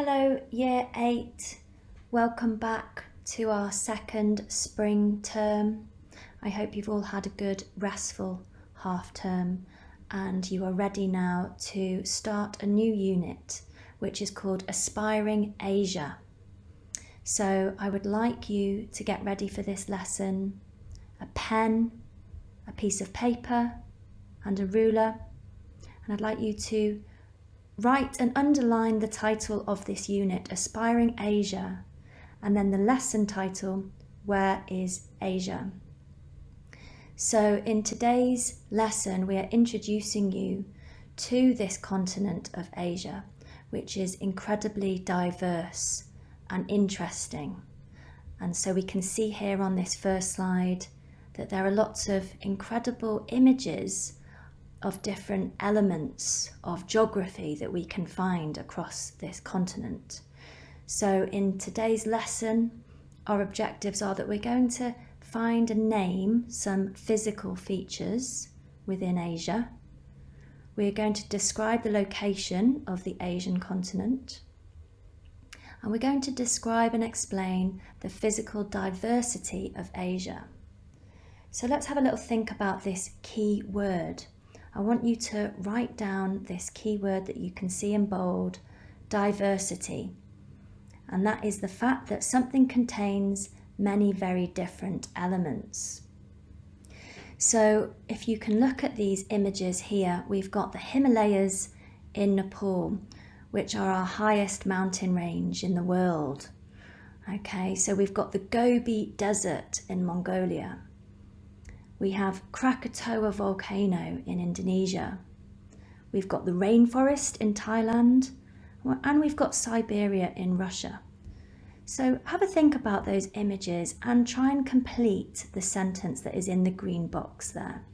Hello, Year 8. Welcome back to our second spring term. I hope you've all had a good, restful half term and you are ready now to start a new unit, which is called Aspiring Asia. So I would like you to get ready for this lesson, a pen, a piece of paper and a ruler, and I'd like you to write and underline the title of this unit, Aspiring Asia, and then the lesson title, Where is Asia? So in today's lesson, we are introducing you to this continent of Asia, which is incredibly diverse and interesting. And so we can see here on this first slide that there are lots of incredible images of different elements of geography that we can find across this continent. So in today's lesson, our objectives are that we're going to find and name some physical features within Asia. We're going to describe the location of the Asian continent. And we're going to describe and explain the physical diversity of Asia. So let's have a little think about this key word. I want you to write down this key word that you can see in bold, diversity. And that is the fact that something contains many very different elements. So if you can look at these images here, we've got the Himalayas in Nepal, which are our highest mountain range in the world. Okay, so we've got the Gobi Desert in Mongolia. We have Krakatoa volcano in Indonesia. We've got the rainforest in Thailand, and we've got Siberia in Russia. So have a think about those images and try and complete the sentence that is in the green box there.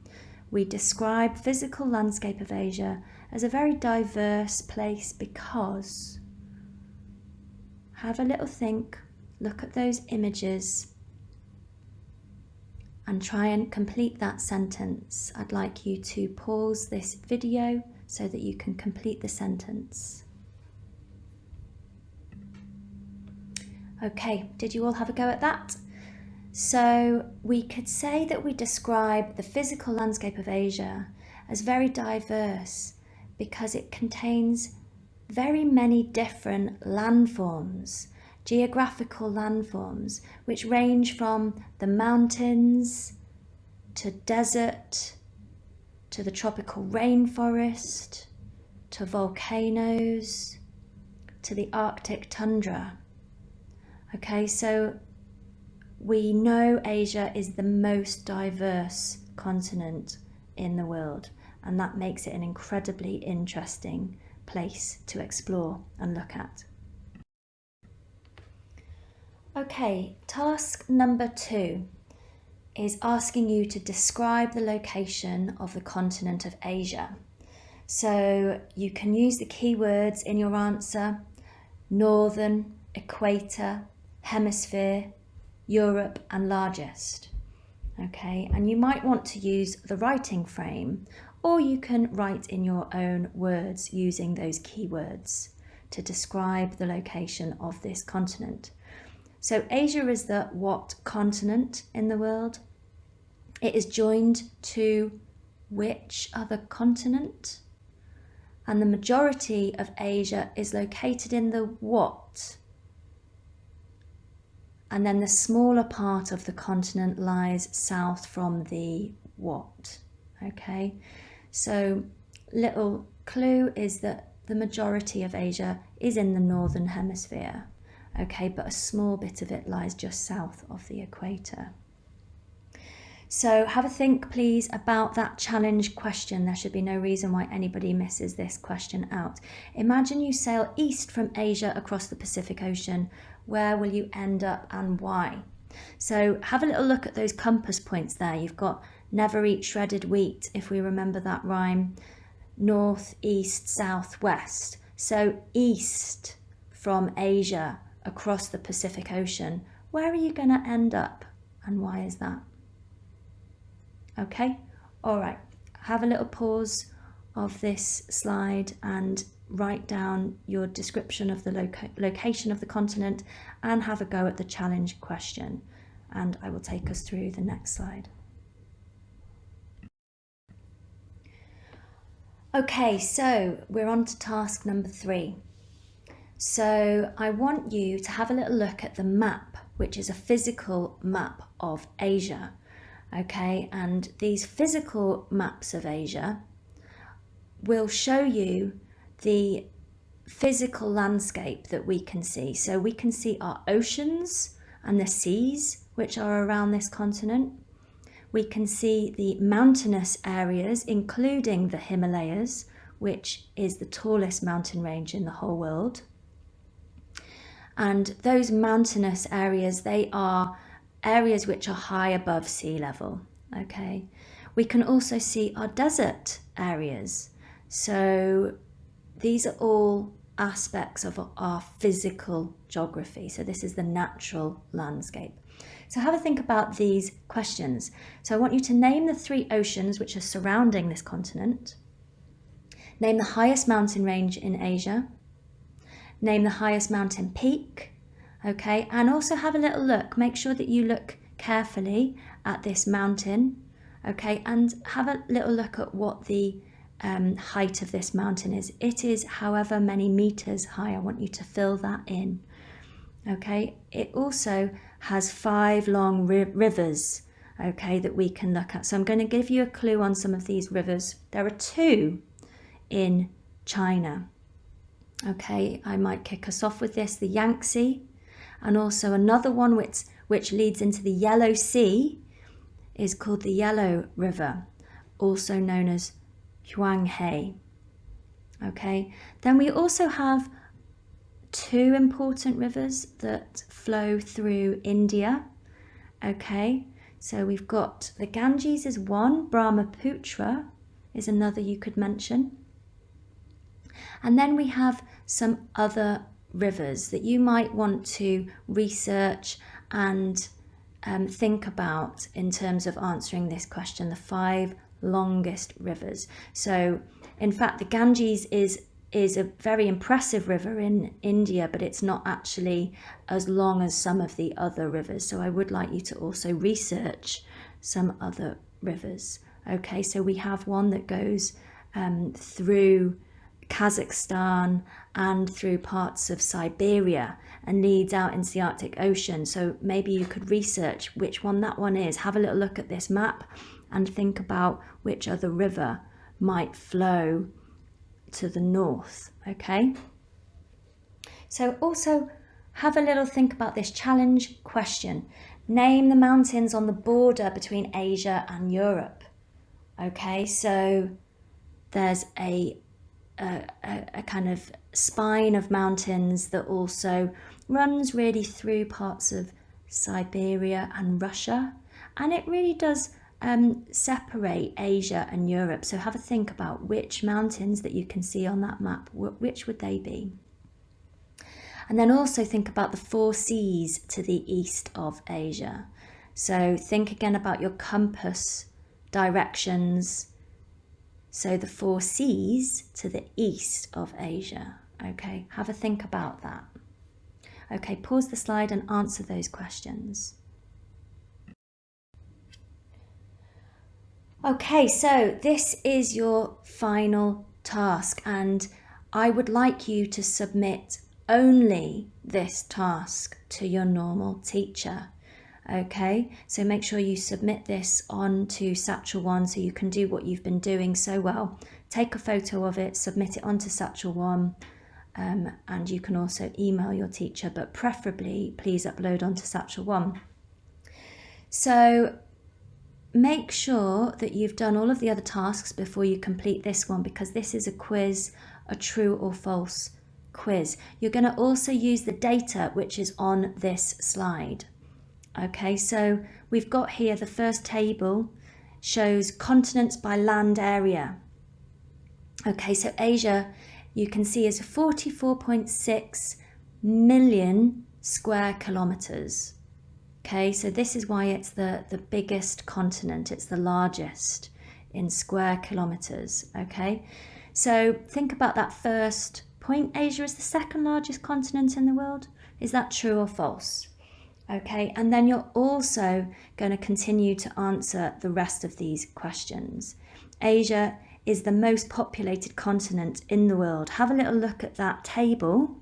We describe physical landscape of Asia as a very diverse place because. Have a little think, look at those images, and try and complete that sentence. I'd like you to pause this video so that you can complete the sentence. Okay, did you all have a go at that? So we could say that we describe the physical landscape of Asia as very diverse because it contains very many different landforms, geographical landforms, which range from the mountains to desert to the tropical rainforest to volcanoes to the Arctic tundra. Okay, so we know Asia is the most diverse continent in the world, and that makes it an incredibly interesting place to explore and look at. Okay, task number 2 is asking you to describe the location of the continent of Asia. So you can use the keywords in your answer: northern, equator, hemisphere, Europe, and largest. Okay, and you might want to use the writing frame, or you can write in your own words using those keywords to describe the location of this continent. So Asia is the what continent in the world? It is joined to which other continent? And the majority of Asia is located in the what? And then the smaller part of the continent lies south from the what? Okay, so little clue is that the majority of Asia is in the northern hemisphere. Okay, but a small bit of it lies just south of the equator. So have a think, please, about that challenge question. There should be no reason why anybody misses this question out. Imagine you sail east from Asia across the Pacific Ocean. Where will you end up and why? So have a little look at those compass points there. You've got never eat shredded wheat, if we remember that rhyme. North, east, south, west. So east from Asia across the Pacific Ocean, where are you going to end up and why is that? Okay, all right, have a little pause of this slide and write down your description of the location of the continent and have a go at the challenge question. And I will take us through the next slide. Okay, so we're on to task number 3. So I want you to have a little look at the map, which is a physical map of Asia. Okay, and these physical maps of Asia will show you the physical landscape that we can see. So we can see our oceans and the seas which are around this continent. We can see the mountainous areas, including the Himalayas, which is the tallest mountain range in the whole world. And those mountainous areas, they are areas which are high above sea level. Okay. We can also see our desert areas. So these are all aspects of our physical geography. So this is the natural landscape. So have a think about these questions. So I want you to name the 3 oceans which are surrounding this continent. Name the highest mountain range in Asia. Name the highest mountain peak. Okay, and also have a little look. Make sure that you look carefully at this mountain. Okay, and have a little look at what the height of this mountain is. It is however many meters high. I want you to fill that in. Okay, it also has 5 long rivers, okay, that we can look at. So I'm going to give you a clue on some of these rivers. There are 2 in China. Okay, I might kick us off with this, the Yangtze, and also another one which leads into the Yellow Sea is called the Yellow River, also known as Huanghe. Okay, then we also have 2 important rivers that flow through India. Okay, so we've got the Ganges is one, Brahmaputra is another you could mention. And then we have some other rivers that you might want to research and think about in terms of answering this question, the 5 longest rivers. So in fact, the Ganges is a very impressive river in India, but it's not actually as long as some of the other rivers. So I would like you to also research some other rivers. Okay, so we have one that goes through Kazakhstan and through parts of Siberia and leads out into the Arctic Ocean. So maybe you could research which one that one is. Have a little look at this map and think about which other river might flow to the north. Okay, so also have a little think about this challenge question. Name the mountains on the border between Asia and Europe. Okay, so there's a kind of spine of mountains that also runs really through parts of Siberia and Russia, and it really does separate Asia and Europe. So have a think about which mountains that you can see on that map, which would they be? And then also think about the 4 seas to the east of Asia. So think again about your compass directions. So the 4 seas to the east of Asia. Okay, have a think about that. Okay, pause the slide and answer those questions. Okay, so this is your final task, and I would like you to submit only this task to your normal teacher. Okay, so make sure you submit this on to Satchel One so you can do what you've been doing so well. Take a photo of it, submit it onto Satchel One, and you can also email your teacher, but preferably please upload onto Satchel One. So make sure that you've done all of the other tasks before you complete this one, because this is a quiz, a true or false quiz. You're going to also use the data which is on this slide. Okay, so we've got here the first table shows continents by land area. Okay, so Asia you can see is 44.6 million square kilometers. Okay, so this is why it's the biggest continent, it's the largest in square kilometers. Okay, So think about that first point. Asia is the second largest continent in the world. Is that true or false? Okay, and then you're also going to continue to answer the rest of these questions. Asia is the most populated continent in the world. Have a little look at that table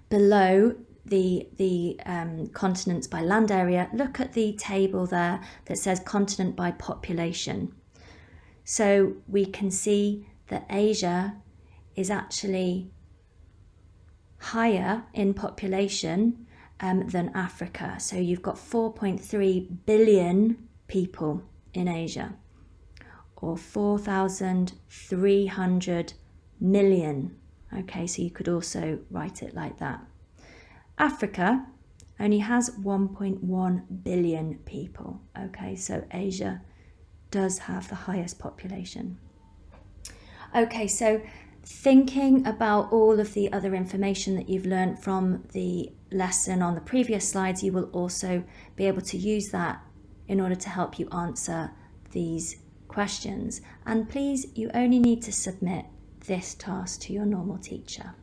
below the continents by land area. Look at the table there that says continent by population. So we can see that Asia is actually higher in population than Africa. So you've got 4.3 billion people in Asia, or 4,300 million. Okay, so you could also write it like that. Africa only has 1.1 billion people. Okay, so Asia does have the highest population. Okay, so thinking about all of the other information that you've learned from the lesson on the previous slides, you will also be able to use that in order to help you answer these questions. And please, you only need to submit this task to your normal teacher.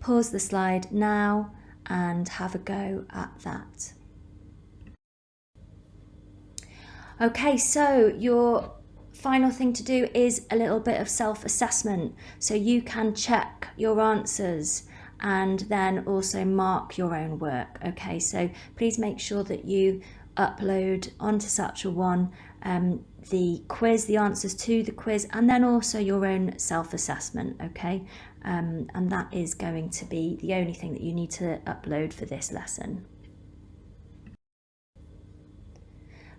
Pause the slide now and have a go at that. Okay, so your final thing to do is a little bit of self-assessment, so you can check your answers and then also mark your own work. Okay, so please make sure that you upload onto Satchel One the quiz, the answers to the quiz, and then also your own self-assessment. Okay, and that is going to be the only thing that you need to upload for this lesson.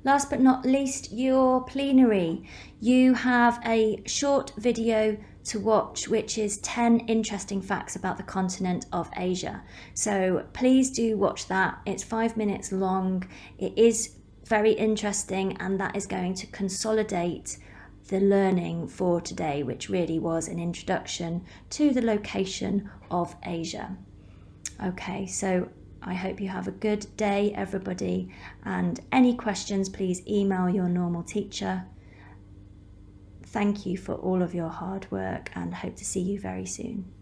Last but not least, your plenary. You have a short video to watch, which is 10 interesting facts about the continent of Asia. So please do watch that. It's 5 minutes long. It is very interesting, and that is going to consolidate the learning for today, which really was an introduction to the location of Asia. Okay, so I hope you have a good day, everybody, and any questions, please email your normal teacher. Thank you for all of your hard work and hope to see you very soon.